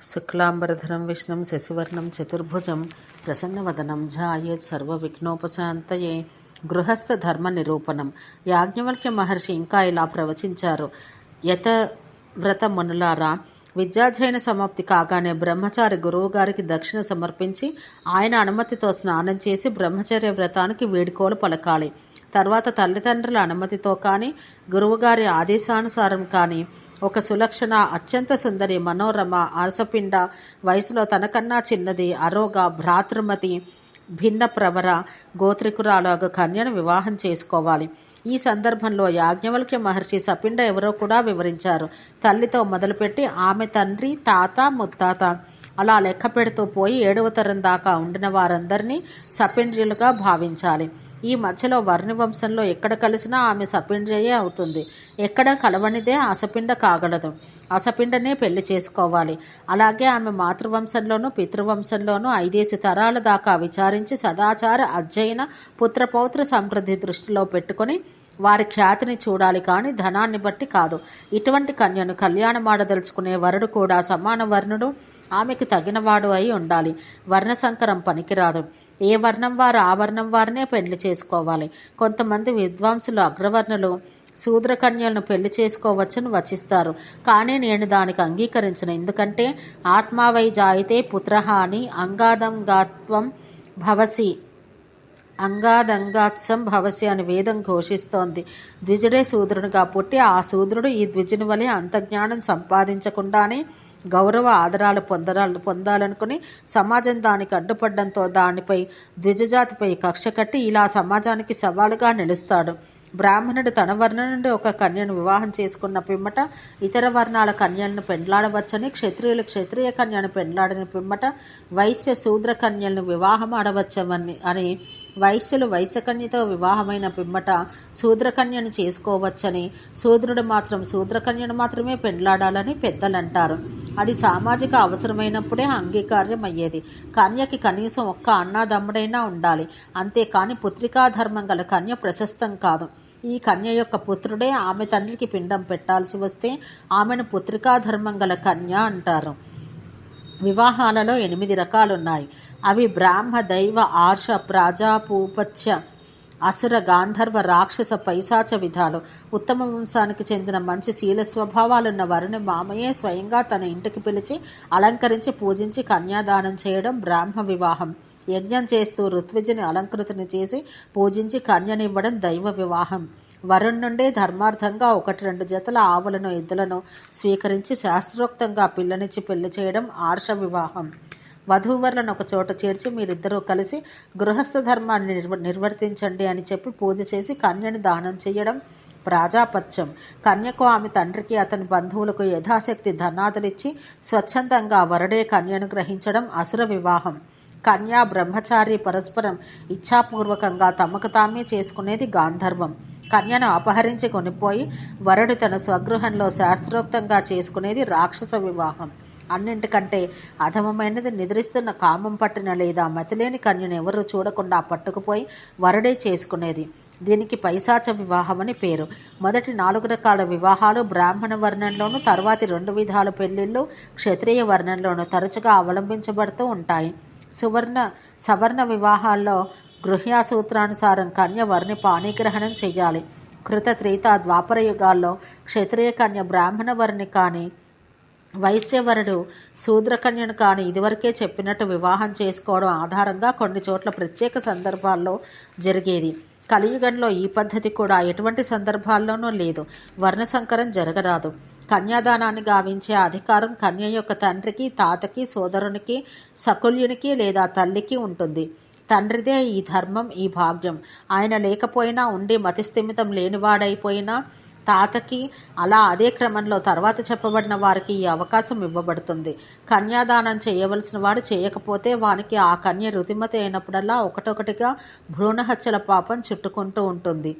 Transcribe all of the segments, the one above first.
శుక్లాంబరధరం విష్ణుం శశివర్ణం చతుర్భుజం ప్రసన్నవదనం ధ్యాయేత్ సర్వవిఘ్నోపశాంతయే. గృహస్థ ధర్మ నిరూపణం. యాజ్ఞవల్క్య మహర్షి ఇంకా ఇలా ప్రవచించారు. యతవ్రత మునులారా, విద్యాధ్యయన సమాప్తి కాగానే బ్రహ్మచారి గురువుగారికి దక్షిణ సమర్పించి ఆయన అనుమతితో స్నానం చేసి బ్రహ్మచర్య వ్రతానికి వేడుకోలు పలకాలి. తర్వాత తల్లిదండ్రుల అనుమతితో కానీ గురువుగారి ఆదేశానుసారం కానీ ఒక సులక్షణ, అత్యంత సుందరి, మనోరమ, అరసపిండ, వయసులో తనకన్నా చిన్నది, అరోగ, భ్రాతృమతి, భిన్న ప్రవర, గోత్రికురాలు కన్యను వివాహం చేసుకోవాలి. ఈ సందర్భంలో యాజ్ఞవల్క్య మహర్షి సపిండ ఎవరో కూడా వివరించారు. తల్లితో మొదలుపెట్టి ఆమె తండ్రి, తాత, ముత్తాత అలా లెక్క పెడుతూ పోయి 7వ తరం దాకా ఉండిన వారందరినీ సపిండ్రులుగా భావించాలి. ఈ మధ్యలో వర్ణివంశంలో ఎక్కడ కలిసినా ఆమె సపిండ్రియే అవుతుంది. ఎక్కడ కలవనిదే అసపిండ కాగలదు. అసపిండనే పెళ్లి చేసుకోవాలి. అలాగే ఆమె మాతృవంశంలోనూ పితృవంశంలోనూ 5 తరాల దాకా విచారించి సదాచార అధ్యయన పుత్రపౌత్ర సమృద్ధి దృష్టిలో పెట్టుకొని వారి ఖ్యాతిని చూడాలి, కానీ ధనాన్ని బట్టి కాదు. ఇటువంటి కన్యను కళ్యాణమాడదలుచుకునే వరుడు కూడా సమాన వర్ణుడు, ఆమెకు తగినవాడు అయి ఉండాలి. వర్ణ సంకరం పనికిరాదు. ఏ వర్ణం వారు ఆ వర్ణం వారినే పెళ్లి చేసుకోవాలి. కొంతమంది విద్వాంసులు అగ్రవర్ణులు శూద్రకన్యలను పెళ్లి చేసుకోవచ్చని వచిస్తారు. కానీ నేను దానికి అంగీకరించను. ఎందుకంటే ఆత్మావై జాయితే పుత్రః అని అంగాదంగాత్సం భవసి అని వేదం ఘోషిస్తోంది. ద్విజుడే శూద్రునిగా పుట్టి ఆ శూద్రుడు ఈ ద్విజుని వలె అంతజ్ఞానం సంపాదించకుండానే గౌరవ ఆదరాలు పొందాలనుకుని సమాజం దానికి అడ్డుపడడంతో దానిపై ద్విజజాతిపై కక్ష కట్టి ఇలా సమాజానికి సవాలుగా నిలుస్తాడు. బ్రాహ్మణుడు తన వర్ణం నుండి ఒక కన్యను వివాహం చేసుకున్న పిమ్మట ఇతర వర్ణాల కన్యలను పెండ్లాడవచ్చని, క్షత్రియులు క్షత్రియ కన్యను పెండ్లాడిన పిమ్మట వైశ్య శూద్ర కన్యలను వివాహం ఆడవచ్చని అని, వైశ్యులు వైశ్యకన్యతో వివాహమైన పిమ్మట శూద్రకన్యను చేసుకోవచ్చని, శూద్రుడు మాత్రం శూద్రకన్యను మాత్రమే పెండ్లాడాలని పెద్దలంటారు. అది సామాజిక అవసరమైనప్పుడే అంగీకార్యం అయ్యేది. కన్యకి కనీసం ఒక్క అన్నాదమ్ముడైనా ఉండాలి. అంతేకాని పుత్రికా ధర్మం గల కన్య ప్రశస్తం కాదు. ఈ కన్య యొక్క పుత్రుడే ఆమె తండ్రికి పిండం పెట్టాల్సి వస్తే ఆమెను పుత్రికా ధర్మం గల కన్య అంటారు. వివాహాలలో 8 రకాలున్నాయి. అవి బ్రాహ్మ, దైవ, ఆర్ష, ప్రాజాపూపత్య, అసుర, గాంధర్వ, రాక్షస, పైశాచ విధాలు. ఉత్తమ వంశానికి చెందిన మంచి శీల స్వభావాలున్న వారిని మామయ్యే స్వయంగా తన ఇంటికి పిలిచి అలంకరించి పూజించి కన్యాదానం చేయడం బ్రాహ్మ వివాహం. యజ్ఞం చేస్తూ ఋత్విజుని అలంకృతిని చేసి పూజించి కన్యనివ్వడం దైవ వివాహం. వరుణ్ నుండే ధర్మార్థంగా 1-2 జతల ఆవులను, ఎద్దులను స్వీకరించి శాస్త్రోక్తంగా పిల్లనిచ్చి పెళ్లి చేయడం ఆర్ష వివాహం. వధూవరులను ఒక చోట చేర్చి మీరిద్దరూ కలిసి గృహస్థ ధర్మాన్ని నిర్వర్తించండి అని చెప్పి పూజ చేసి కన్యని దానం చేయడం ప్రాజాపత్యం. కన్యకు ఆమె తండ్రికి అతని బంధువులకు యథాశక్తి ధనాదులిచ్చి స్వచ్ఛందంగా వరుడే కన్యను గ్రహించడం అసుర వివాహం. కన్యా బ్రహ్మచారి పరస్పరం ఇచ్ఛాపూర్వకంగా తమకు తామే చేసుకునేది గాంధర్వం. కన్యను అపహరించి కొనిపోయి వరుడు తన స్వగృహంలో శాస్త్రోక్తంగా చేసుకునేది రాక్షస వివాహం. అన్నింటికంటే అధమమైనది నిద్రిస్తున్న కామం పట్టిన లేదా మతిలేని కన్యను ఎవరూ చూడకుండా పట్టుకుపోయి వరుడే చేసుకునేది. దీనికి పైశాచ వివాహం అని పేరు. మొదటి 4 రకాల వివాహాలు బ్రాహ్మణ వర్ణంలోనూ, తర్వాతి 2 విధాల పెళ్లిళ్ళు క్షత్రియ వర్ణంలోనూ తరచుగా అవలంబించబడుతూ ఉంటాయి. సవర్ణ వివాహాల్లో గృహ్యాసూత్రానుసారం కన్య వర్ణి పాణిగ్రహణం చెయ్యాలి. కృత, త్రేత, ద్వాపర యుగాల్లో క్షత్రియ కన్య బ్రాహ్మణ వర్ణి కానీ, వైశ్యవరుడు శూద్రకన్యను కానీ ఇదివరకే చెప్పినట్టు వివాహం చేసుకోవడం ఆధారంగా కొన్ని చోట్ల ప్రత్యేక సందర్భాల్లో జరిగేది. కలియుగంలో ఈ పద్ధతి కూడా ఎటువంటి సందర్భాల్లోనూ లేదు. వర్ణసంకరం జరగరాదు. కన్యాదానాన్ని గావించే అధికారం కన్య యొక్క తండ్రికి, తాతకి, సోదరునికి, సకుల్యునికి లేదా తల్లికి ఉంటుంది. తండ్రిదే ఈ ధర్మం, ఈ భాగ్యం. ఆయన లేకపోయినా, ఉండి మతిస్థిమితం లేనివాడైపోయినా తాతకి, అలా అదే క్రమంలో తర్వాత చెప్పబడిన వారికి ఈ అవకాశం ఇవ్వబడుతుంది. కన్యాదానం చేయవలసిన వాడు చేయకపోతే వానికి ఆ కన్య రుతిమతి అయినప్పుడల్లా ఒకటొకటిగా భ్రూణహత్యల పాపం చుట్టుకుంటూ ఉంటుంది.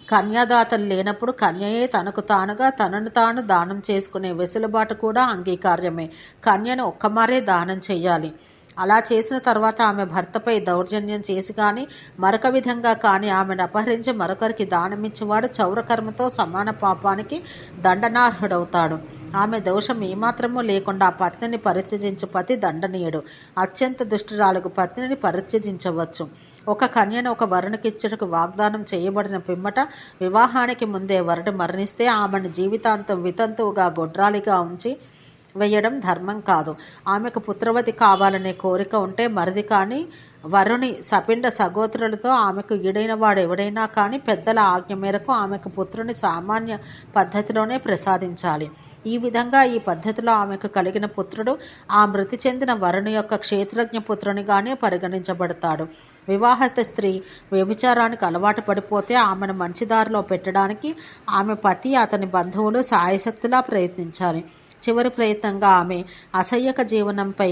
కన్యాదాతలు లేనప్పుడు కన్యయే తనకు తానుగా తనను తాను దానం చేసుకునే వెసులుబాటు కూడా అంగీకార్యమే. కన్యను ఒక్కమారే దానం చెయ్యాలి. అలా చేసిన తర్వాత ఆమె భర్తపై దౌర్జన్యం చేసి కానీ మరొక విధంగా కానీ ఆమెను అపహరించి మరొకరికి దానమిచ్చేవాడు చౌరకర్మతో సమాన పాపానికి దండనార్హుడవుతాడు. ఆమె దోషం ఏమాత్రమూ లేకుండా పత్నిని పరిత్యజించు పతి దండనీయుడు. అత్యంత దుష్టురాలకు పత్నిని పరిత్యజించవచ్చు. ఒక కన్యను ఒక వరునికిచ్చుటకు వాగ్దానం చేయబడిన పిమ్మట వివాహానికి ముందే వరుడు మరణిస్తే ఆమెను జీవితాంతం వితంతువుగా గొడ్రాలిగా ఉంచి వేయడం ధర్మం కాదు. ఆమెకు పుత్రవతి కావాలనే కోరిక ఉంటే మరిది కానీ వరుని సపిండ సగోత్రులతో ఆమెకు ఈడైన వాడు ఎవడైనా కానీ పెద్దల ఆజ్ఞ మేరకు ఆమెకు పుత్రుని సామాన్య పద్ధతిలోనే ప్రసాదించాలి. ఈ విధంగా ఈ పద్ధతిలో ఆమెకు కలిగిన పుత్రుడు ఆ మృతి చెందిన వరుని యొక్క క్షేత్రజ్ఞ పుత్రునిగానే పరిగణించబడతాడు. వివాహిత స్త్రీ వ్యభిచారానికి అలవాటు పడిపోతే ఆమెను మంచిదారిలో పెట్టడానికి ఆమె పతి అతని బంధువులు సాయశక్తిలా ప్రయత్నించాలి. చివరి ప్రయత్నంగా ఆమె అసహ్యక జీవనంపై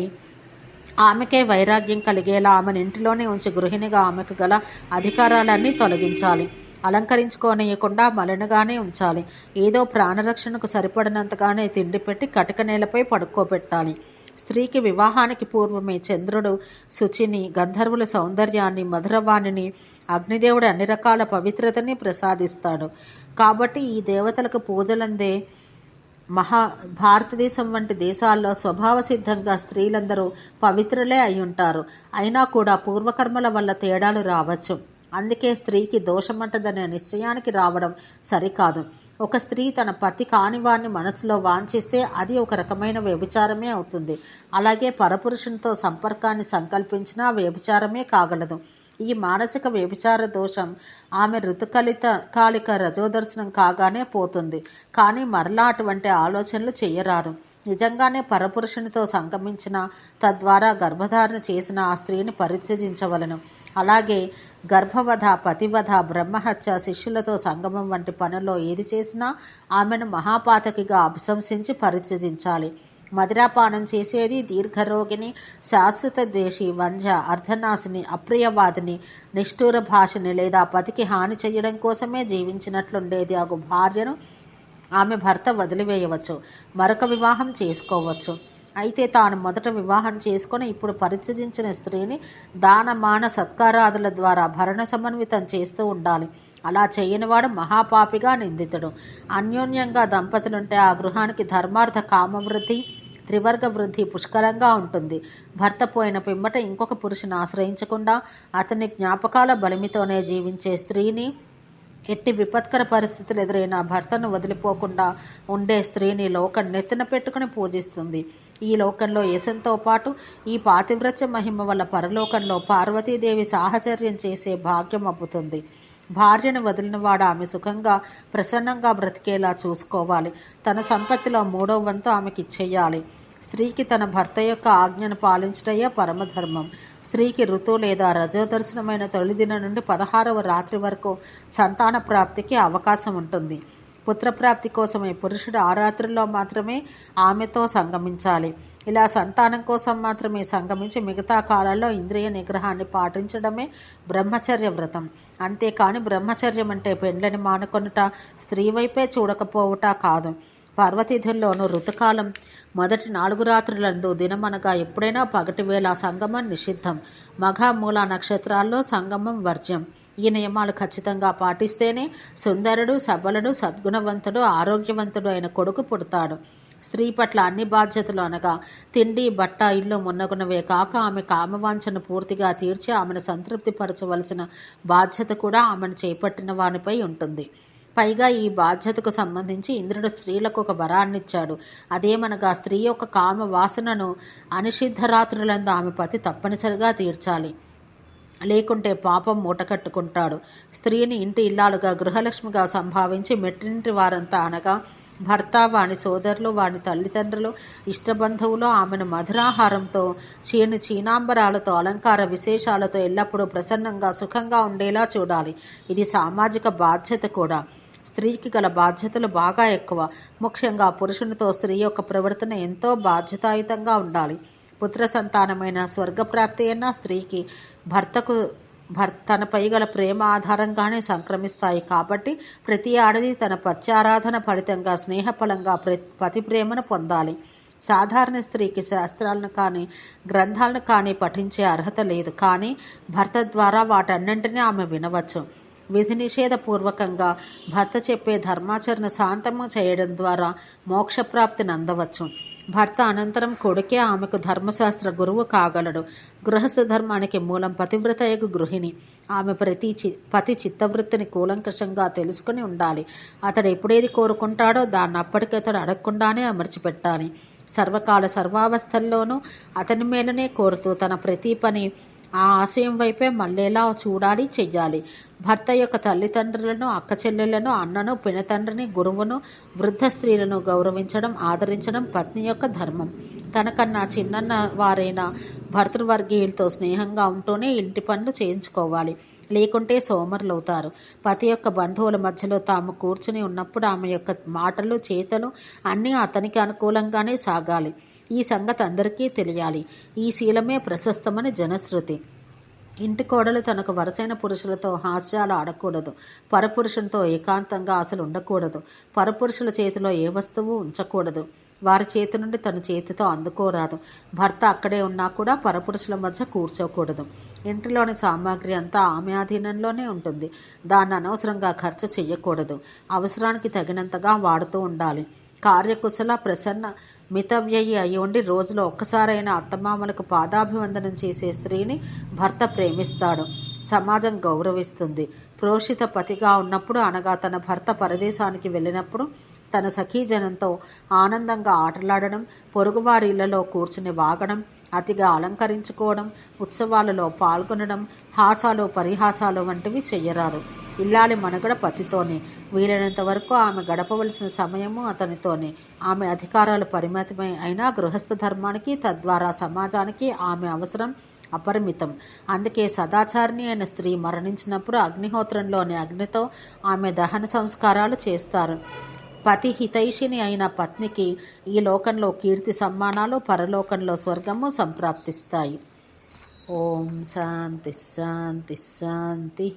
ఆమెకే వైరాగ్యం కలిగేలా ఆమెను ఇంటిలోనే ఉంచి గృహిణిగా ఆమెకు గల అధికారాలన్నీ తొలగించాలి. అలంకరించుకోనియకుండా మలినగానే ఉంచాలి. ఏదో ప్రాణరక్షణకు సరిపడినంతగానే తిండి పెట్టి కటిక నేలపై పడుకోబెట్టాలి. స్త్రీకి వివాహానికి పూర్వమే చంద్రుడు శుచిని, గంధర్వుల సౌందర్యాన్ని, మధురవాణిని, అగ్నిదేవుడు అన్ని రకాల పవిత్రతని ప్రసాదిస్తాడు. కాబట్టి ఈ దేవతలకు పూజలందే భారతదేశం వంటి దేశాల్లో స్వభావ సిద్ధంగా స్త్రీలందరూ పవిత్రులే అయి ఉంటారు. అయినా కూడా పూర్వకర్మల వల్ల తేడాలు రావచ్చు. అందుకే స్త్రీకి దోషమంటదనే నిశ్చయానికి రావడం సరికాదు. ఒక స్త్రీ తన పతి కాని వారిని మనసులో వాంఛిస్తే అది ఒక రకమైన వ్యభిచారమే అవుతుంది. అలాగే పరపురుషునితో సంపర్కాన్ని సంకల్పించినా వ్యభిచారమే కాగలదు. ఈ మానసిక వ్యభిచార దోషం ఆమె కాలిక రజోదర్శనం కాగానే పోతుంది. కానీ మరలా అటువంటి ఆలోచనలు చెయ్యరాదు. నిజంగానే పరపురుషునితో సంగమించిన తద్వారా గర్భధారణ చేసిన ఆ స్త్రీని పరిత్యజించవలను. అలాగే గర్భవధ, పతివధ, బ్రహ్మహత్య, శిష్యులతో సంగమం వంటి పనుల్లో ఏది చేసినా ఆమెను మహాపాతకిగా అభిశంసించి పరిత్యజించాలి. మదిరాపానం చేసేది దీర్ఘరోగిని, శాశ్వత ద్వేషి, వంజ, అర్ధనాశిని, అప్రియవాదిని, నిష్ఠూర భాషని లేదా పతికి హాని చేయడం కోసమే జీవించినట్లుండేది అగు భార్యను ఆమె భర్త వదిలివేయవచ్చు, మరొక వివాహం చేసుకోవచ్చు. అయితే తాను మొదట వివాహం చేసుకుని ఇప్పుడు పరిత్యజించిన స్త్రీని దాన మాన సత్కారాదుల ద్వారా భరణ సమన్వితం చేస్తూ ఉండాలి. అలా చేయనివాడు మహాపాపిగా నిందితుడు. అన్యోన్యంగా దంపతులుంటే ఆ గృహానికి ధర్మార్థ కామవృద్ధి, త్రివర్గ వృద్ధి పుష్కలంగా ఉంటుంది. భర్త పోయిన పిమ్మట ఇంకొక పురుషుని ఆశ్రయించకుండా అతని జ్ఞాపకాల బలిమితోనే జీవించే స్త్రీని, ఎట్టి విపత్కర పరిస్థితులు ఎదురైన భర్తను వదిలిపోకుండా ఉండే స్త్రీని లోకం నెత్తిన పెట్టుకుని పూజిస్తుంది. ఈ లోకంలో యశంతో పాటు ఈ పాతివ్రత్య మహిమ వల్ల పరలోకంలో పార్వతీదేవి సాహచర్యం చేసే భాగ్యం అబ్బుతుంది. భార్యను వదిలినవాడు ఆమె సుఖంగా ప్రసన్నంగా బ్రతికేలా చూసుకోవాలి. తన సంపత్తిలో 3వ వంతు ఆమెకి ఇచ్చేయాలి. స్త్రీకి తన భర్త యొక్క ఆజ్ఞను పాలించడమే పరమధర్మం. స్త్రీకి ఋతు లేదా రజోదర్శనమైన తొలిదిన నుండి 16వ రాత్రి వరకు సంతాన ప్రాప్తికి అవకాశం ఉంటుంది. పుత్రప్రాప్తి కోసమే పురుషుడు ఆ రాత్రుల్లో మాత్రమే ఆమెతో సంగమించాలి. ఇలా సంతానం కోసం మాత్రమే సంగమించి మిగతా కాలాల్లో ఇంద్రియ నిగ్రహాన్ని పాటించడమే బ్రహ్మచర్య వ్రతం. అంతేకాని బ్రహ్మచర్యం అంటే పెండ్లని మానుకొనుట, స్త్రీ వైపే చూడకపోవుట కాదు. పార్వతీధుల్లోనూ ఋతుకాలం మొదటి 4 రాత్రులందు దినమనగా ఎప్పుడైనా పగటి వేళ సంగమం నిషిద్ధం. మఘ, మూల నక్షత్రాల్లో సంగమం వర్జ్యం. ఈ నియమాలు ఖచ్చితంగా పాటిస్తేనే సుందరుడు, సబలుడు, సద్గుణవంతుడు, ఆరోగ్యవంతుడు అయిన కొడుకు పుడతాడు. స్త్రీ పట్ల అన్ని బాధ్యతలు అనగా తిండి, బట్ట, ఇల్లు మున్నగునవే కాక ఆమె కామవాంఛను పూర్తిగా తీర్చి ఆమెను సంతృప్తిపరచవలసిన బాధ్యత కూడా ఆమెను చేపట్టిన వానిపై ఉంటుంది. పైగా ఈ బాధ్యతకు సంబంధించి ఇంద్రుడు స్త్రీలకు ఒక వరాన్నిచ్చాడు. అదేమనగా స్త్రీ యొక్క కామ వాసనను అనిషిద్ధ రాత్రులందు ఆమె పతి తప్పనిసరిగా తీర్చాలి. లేకుంటే పాపం మూటకట్టుకుంటాడు. స్త్రీని ఇంటి ఇల్లాలుగా, గృహలక్ష్మిగా సంభావించి మెట్టింటి వారంతా అనగా భర్త, వాని సోదరులు, వాని తల్లిదండ్రులు, ఇష్టబంధువులు ఆమెను మధురాహారంతో, చీనాంబరాలతో, అలంకార విశేషాలతో ఎల్లప్పుడూ ప్రసన్నంగా, సుఖంగా ఉండేలా చూడాలి. ఇది సామాజిక బాధ్యత కూడా. స్త్రీకి గల బాధ్యతలు బాగా ఎక్కువ. ముఖ్యంగా పురుషునితో స్త్రీ యొక్క ప్రవర్తన ఎంతో బాధ్యతాయుతంగా ఉండాలి. పుత్ర సంతానమైన స్వర్గప్రాప్తి అయిన స్త్రీకి తనపై గల ప్రేమ ఆధారంగానే సంక్రమిస్తాయి. కాబట్టి ప్రతి ఆడది తన పత్యారాధన ఫలితంగా స్నేహఫలంగా పతి ప్రేమను పొందాలి. సాధారణ స్త్రీకి శాస్త్రాలను కానీ గ్రంథాలను కానీ పఠించే అర్హత లేదు. కానీ భర్త ద్వారా వాటన్నింటినీ ఆమె వినవచ్చు. విధి నిషేధపూర్వకంగా భర్త చెప్పే ధర్మాచరణ శాంతము చేయడం ద్వారా మోక్షప్రాప్తిని అందవచ్చు. భర్త అనంతరం కొడుకే ఆమెకు ధర్మశాస్త్ర గురువు కాగలడు. గృహస్థ ధర్మానికి మూలం పతివ్రతయగు గృహిణి. ఆమె పతి చిత్తవృత్తిని కూలంకషంగా తెలుసుకుని ఉండాలి. అతడు ఎప్పుడేది కోరుకుంటాడో దాన్ని అప్పటికతడు అడగకుండానే అమర్చిపెట్టాలి. సర్వకాల సర్వావస్థల్లోనూ అతని మేలనే కోరుతూ తన ప్రతి పని ఆ ఆశయం వైపే మళ్ళేలా చూడాలి, చెయ్యాలి. భర్త యొక్క తల్లిదండ్రులను, అక్క చెల్లెలను, అన్నను, పినతండ్రిని, గురువును, వృద్ధ స్త్రీలను గౌరవించడం, ఆదరించడం పత్ని యొక్క ధర్మం. తనకన్నా చిన్నన్న వారైన భర్తృవర్గీయులతో స్నేహంగా ఉంటూనే ఇంటి పనులు చేయించుకోవాలి. లేకుంటే సోమరులవుతారు. పతి యొక్క బంధువుల మధ్యలో తాము కూర్చుని ఉన్నప్పుడు ఆమె యొక్క మాటలు, చేతలు అన్నీ అతనికి అనుకూలంగానే సాగాలి. ఈ సంగతి అందరికీ తెలియాలి. ఈ శీలమే ప్రశస్తమని జనశ్రుతి. ఇంటి కోడలు తనకు వరసైన పురుషులతో హాస్యాలు ఆడకూడదు. పరపురుషులతో ఏకాంతంగా అసలు ఉండకూడదు. పరపురుషుల చేతిలో ఏ వస్తువు ఉంచకూడదు. వారి చేతి నుండి తన చేతితో అందుకోరాదు. భర్త అక్కడే ఉన్నా కూడా పరపురుషుల మధ్య కూర్చోకూడదు. ఇంటిలోని సామాగ్రి అంతా ఆమె ఆధీనంలోనే ఉంటుంది. దాన్ని అనవసరంగా ఖర్చు చెయ్యకూడదు. అవసరానికి తగినంతగా వాడుతూ ఉండాలి. కార్యకుశల, ప్రసన్న, మితవ్యయి అయి ఉండి రోజులో ఒక్కసారైనా అత్తమామలకు పాదాభివందనం చేసే స్త్రీని భర్త ప్రేమిస్తాడు. సమాజం గౌరవిస్తుంది. ప్రోషిత పతిగా ఉన్నప్పుడు, అనగా తన భర్త పరదేశానికి వెళ్ళినప్పుడు తన సఖీజనంతో ఆనందంగా ఆటలాడడం, పొరుగువారి ఇళ్లలో కూర్చుని వాగడం, అతిగా అలంకరించుకోవడం, ఉత్సవాలలో పాల్గొనడం, హాసాలు పరిహాసాలు వంటివి చెయ్యరాదు. ఇల్లాలి మనుగడ పతితోనే. వీలైనంత వరకు ఆమె గడపవలసిన సమయము అతనితోనే. ఆమె అధికారాలు పరిమితమై అయినా గృహస్థ ధర్మానికి, తద్వారా సమాజానికి ఆమె అవసరం అపరిమితం. అందుకే సదాచారిణి అయిన స్త్రీ మరణించినప్పుడు అగ్నిహోత్రంలోని అగ్నితో ఆమె దహన సంస్కారాలు చేస్తారు. పతి హితైషిని అయిన పత్నికి ఈ లోకంలో కీర్తి సమ్మానాలు, పరలోకంలో స్వర్గము సంప్రాప్తిస్తాయి. ఓం శాంతి శాంతి శాంతి.